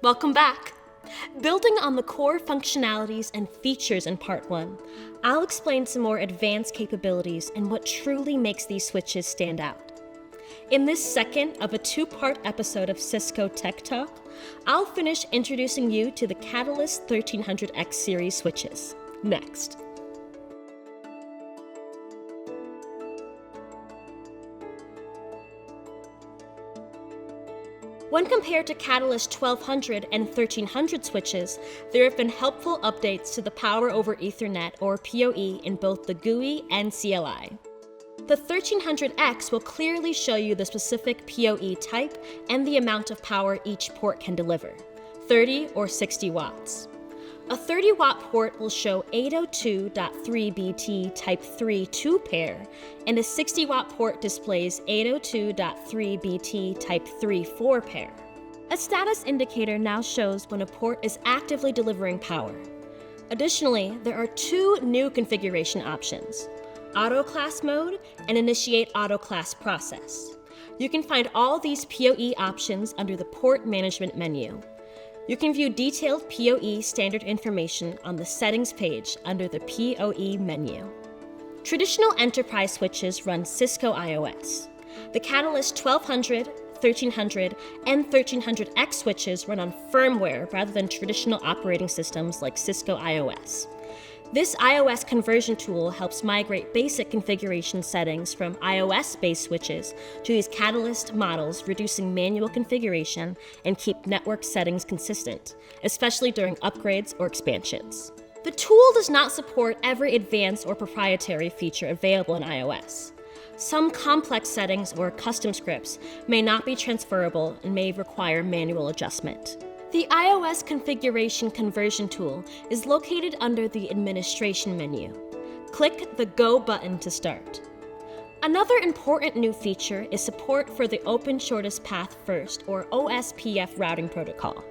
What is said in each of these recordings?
Welcome back! Building on the core functionalities and features in Part 1, I'll explain some more advanced capabilities and what truly makes these switches stand out. In this second of a two-part episode of Cisco Tech Talk, I'll finish introducing you to the Catalyst 1300X series switches. Next. When compared to Catalyst 1200 and 1300 switches, there have been helpful updates to the Power over Ethernet, or PoE, in both the GUI and CLI. The 1300X will clearly show you the specific PoE type and the amount of power each port can deliver, 30 or 60 watts. A 30-watt port will show 802.3bt Type 3 2-pair, and a 60-watt port displays 802.3bt Type 3 4-pair. A status indicator now shows when a port is actively delivering power. Additionally, there are two new configuration options: Auto Class Mode and Initiate Auto Class Process. You can find all these PoE options under the Port Management menu. You can view detailed PoE standard information on the Settings page under the PoE menu. Traditional enterprise switches run Cisco IOS. The Catalyst 1200, 1300, and 1300X switches run on firmware rather than traditional operating systems like Cisco IOS. This iOS conversion tool helps migrate basic configuration settings from iOS-based switches to these Catalyst models, reducing manual configuration and keep network settings consistent, especially during upgrades or expansions. The tool does not support every advanced or proprietary feature available in iOS. Some complex settings or custom scripts may not be transferable and may require manual adjustment. The iOS configuration conversion tool is located under the Administration menu. Click the Go button to start. Another important new feature is support for the Open Shortest Path First, or OSPF routing protocol.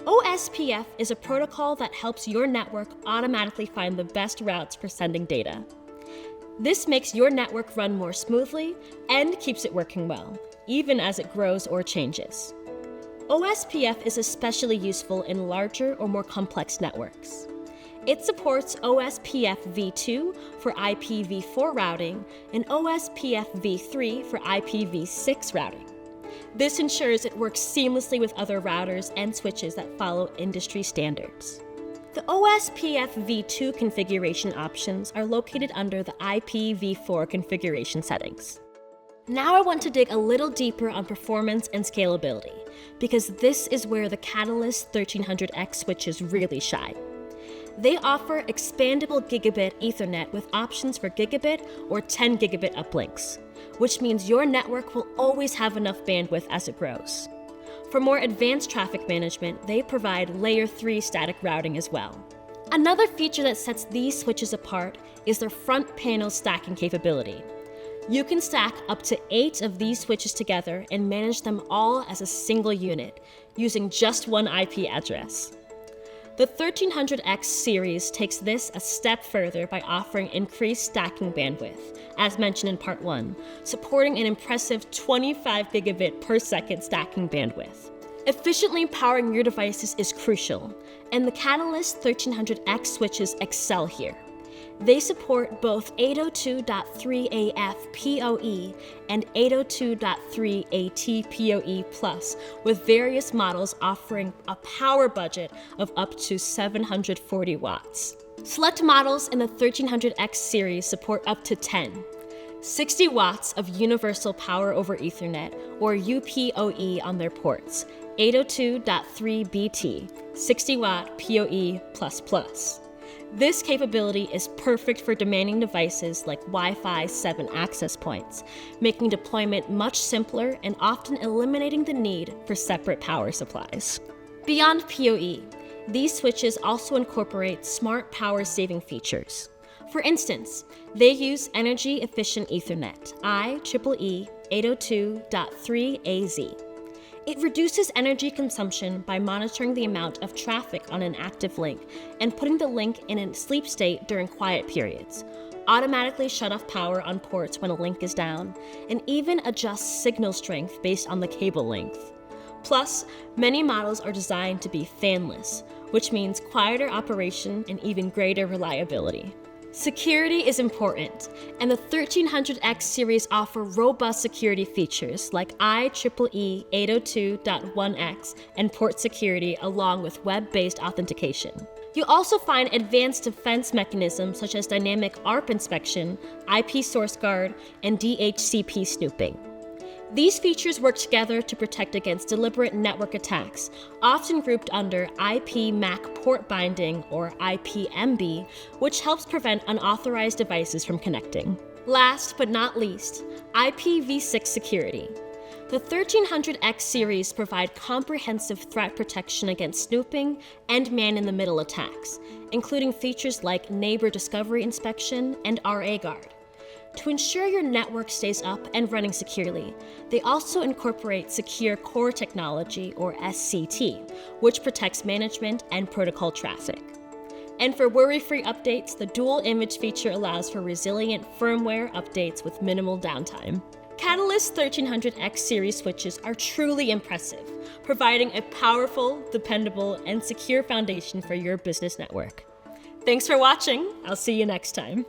OSPF is a protocol that helps your network automatically find the best routes for sending data. This makes your network run more smoothly and keeps it working well, even as it grows or changes. OSPF is especially useful in larger or more complex networks. It supports OSPF v2 for IPv4 routing and OSPF v3 for IPv6 routing. This ensures it works seamlessly with other routers and switches that follow industry standards. The OSPF v2 configuration options are located under the IPv4 configuration settings. Now I want to dig a little deeper on performance and scalability, because this is where the Catalyst 1300X switches really shine. They offer expandable gigabit Ethernet with options for gigabit or 10 gigabit uplinks, which means your network will always have enough bandwidth as it grows. For more advanced traffic management, they provide Layer 3 static routing as well. Another feature that sets these switches apart is their front panel stacking capability. You can stack up to 8 of these switches together and manage them all as a single unit, using just one IP address. The 1300X series takes this a step further by offering increased stacking bandwidth, as mentioned in Part 1, supporting an impressive 25 gigabit per second stacking bandwidth. Efficiently powering your devices is crucial, and the Catalyst 1300X switches excel here. They support both 802.3AF PoE and 802.3AT PoE+, with various models offering a power budget of up to 740 watts. Select models in the 1300X series support up to 60 watts of Universal Power over Ethernet, or UPoE, on their ports, 802.3bt, 60-watt PoE++. This capability is perfect for demanding devices like Wi-Fi 7 access points, making deployment much simpler and often eliminating the need for separate power supplies. Beyond PoE, these switches also incorporate smart power-saving features. For instance, they use energy-efficient Ethernet, IEEE 802.3AZ. It reduces energy consumption by monitoring the amount of traffic on an active link and putting the link in a sleep state during quiet periods, automatically shut off power on ports when a link is down, and even adjust signal strength based on the cable length. Plus, many models are designed to be fanless, which means quieter operation and even greater reliability. Security is important, and the 1300X series offer robust security features like IEEE 802.1x and port security along with web-based authentication. You'll also find advanced defense mechanisms such as dynamic ARP inspection, IP source guard, and DHCP snooping. These features work together to protect against deliberate network attacks, often grouped under IP MAC port binding or IPMB, which helps prevent unauthorized devices from connecting. Last but not least, IPv6 security. The 1300X series provide comprehensive threat protection against snooping and man-in-the-middle attacks, including features like neighbor discovery inspection and RA guard. To ensure your network stays up and running securely, they also incorporate Secure Core Technology, or SCT, which protects management and protocol traffic. And for worry-free updates, the dual image feature allows for resilient firmware updates with minimal downtime. Catalyst 1300X series switches are truly impressive, providing a powerful, dependable, and secure foundation for your business network. Thanks for watching. I'll see you next time.